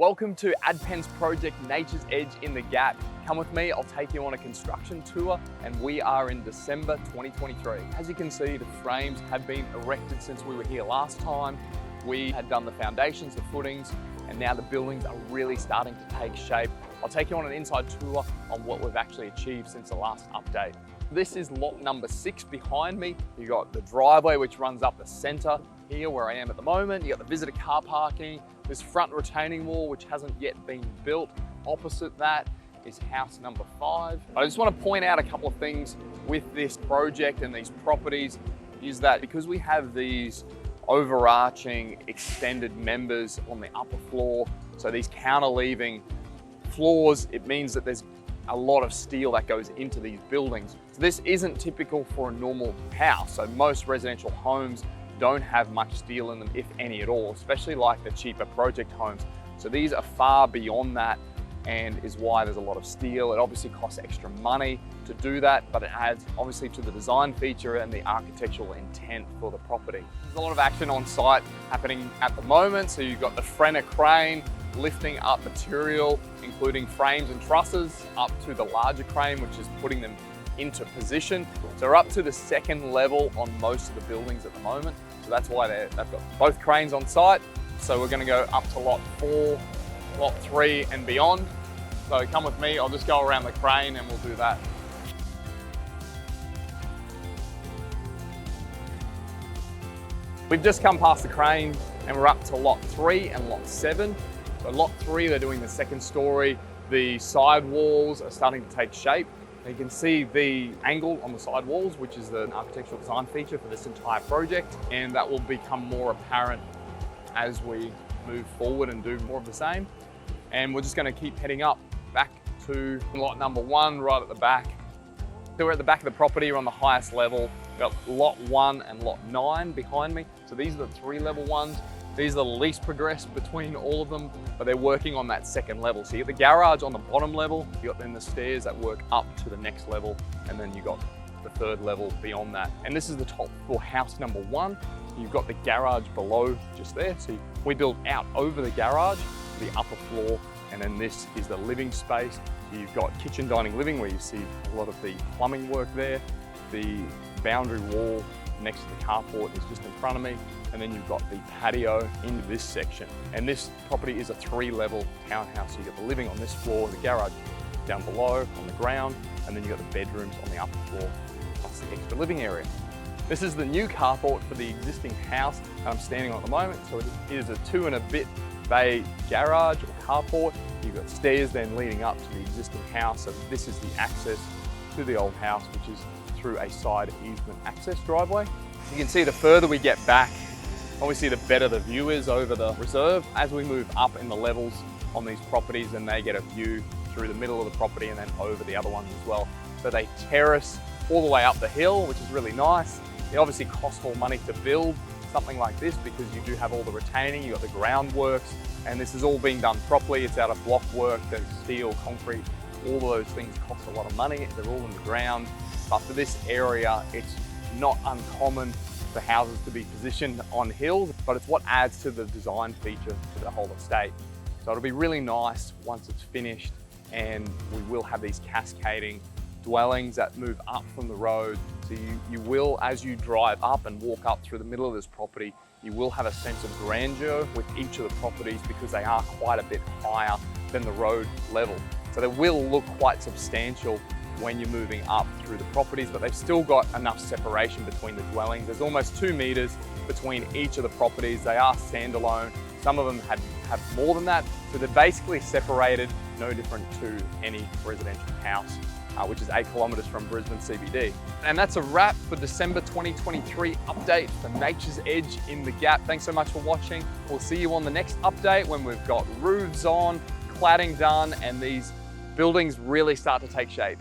Welcome to AdPen's project, Nature's Edge in the Gap. Come with me, I'll take you on a construction tour, and we are in December 2023. As you can see, the frames have been erected since we were here last time. We had done the foundations, the footings, and now the buildings are really starting to take shape. I'll take you on an inside tour on what we've actually achieved since the last update. This is lot number 6 behind me. You got the driveway which runs up the center here where I am at the moment. You got the visitor car parking, this front retaining wall which hasn't yet been built. Opposite that is house number 5. I just want to point out a couple of things with this project and these properties is that because we have these overarching extended members on the upper floor, so these counterleaving floors, it means that there's a lot of steel that goes into these buildings. So this isn't typical for a normal house. So most residential homes don't have much steel in them, if any at all, especially like the cheaper project homes. So these are far beyond that, and is why there's a lot of steel. It obviously costs extra money to do that, but it adds obviously to the design feature and the architectural intent for the property. There's a lot of action on site happening at the moment. So you've got the Frenner crane lifting up material, including frames and trusses, up to the larger crane, which is putting them into position. So we're up to the 2nd level on most of the buildings at the moment. So that's why they've got both cranes on site. So we're gonna go up to lot 4, lot 3 and beyond. So come with me, I'll just go around the crane and we'll do that. We've just come past the crane and we're up to lot 3 and lot 7. So lot 3, they're doing the 2nd story. The side walls are starting to take shape. You can see the angle on the side walls, which is an architectural design feature for this entire project. And that will become more apparent as we move forward and do more of the same. And we're just gonna keep heading up back to lot number 1, right at the back. So we're at the back of the property, we're on the highest level. We've got lot 1 and lot 9 behind me. So these are the 3-level ones. These are the least progressed between all of them, but they're working on that 2nd level. So you got the garage on the bottom level, you got then the stairs that work up to the next level, and then you got the 3rd level beyond that. And this is the top for house number 1. You've got the garage below just there. So we built out over the garage, the upper floor, and then this is the living space. You've got kitchen, dining, living, where you see a lot of the plumbing work there. The boundary wall next to the carport is just in front of me. And then you've got the patio into this section. And this property is a 3-level townhouse. So you've got the living on this floor, the garage down below on the ground, and then you've got the bedrooms on the upper floor, plus the extra living area. This is the new carport for the existing house that I'm standing on at the moment. So it is a 2 and a bit bay garage or carport. You've got stairs then leading up to the existing house. So this is the access to the old house, which is through a side easement access driveway. You can see the further we get back, obviously the better the view is over the reserve. As we move up in the levels on these properties, and they get a view through the middle of the property and then over the other ones as well. So they terrace all the way up the hill, which is really nice. It obviously costs more money to build something like this because you do have all the retaining, you've got the groundworks, and this is all being done properly. It's out of block work, there's steel, concrete, all of those things cost a lot of money. They're all in the ground. But for this area, it's not uncommon for houses to be positioned on hills, but it's what adds to the design feature to the whole estate. So it'll be really nice once it's finished, and we will have these cascading dwellings that move up from the road. So you will, as you drive up and walk up through the middle of this property, you will have a sense of grandeur with each of the properties because they are quite a bit higher than the road level. So they will look quite substantial when you're moving up through the properties, but they've still got enough separation between the dwellings. There's almost 2 meters between each of the properties. They are standalone. Some of them have more than that. So they're basically separated, no different to any residential house, which is 8 kilometers from Brisbane CBD. And that's a wrap for December 2023 update for Nature's Edge in the Gap. Thanks so much for watching. We'll see you on the next update when we've got roofs on, cladding done, and these buildings really start to take shape.